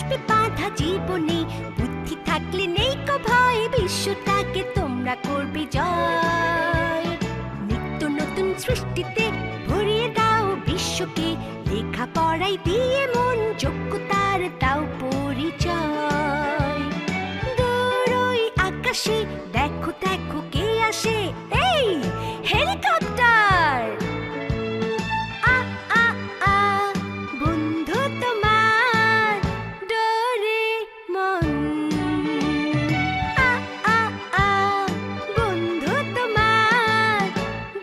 আসবে বাধা জীবনে, বুদ্ধি থাকলে নেই কো ভয়, বিশ্বটাকে তোমরা করবে জয়। নিত্য নতুন সৃষ্টিতে ভরিয়ে দাও বিশ্বকে, লেখাপড়াই দিয়ে মন, যোগ্যতার দাও পরিচয়। দূর ওই আকাশে দেখো দেখো কে আসে, এই হেলিকপ্টার। আ আ আ বন্ধু তোমার ডোরেমন। আ আ আ বন্ধু তোমার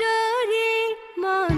ডোরেমন।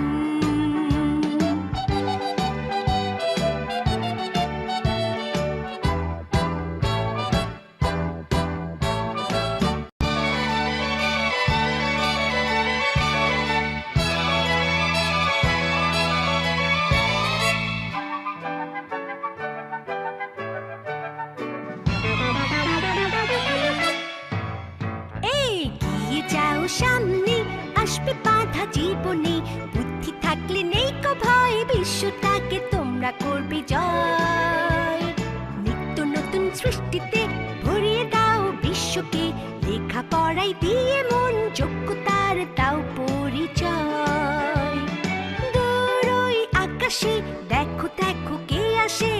এগিয়ে যাও সামনে, আসবে বাধা জীবনে, বুদ্ধি থাকলে নেই কো ভয়, বিশ্বটাকে তোমরা করবে জয়। নিত্য নতুন সৃষ্টিতে ভরিয়ে দাও বিশ্বকে, লেখাপড়াই দিয়ে মন, যোগ্যতার দাও পরিচয়। দূর ওই আকাশে দেখো দেখো কে আসে,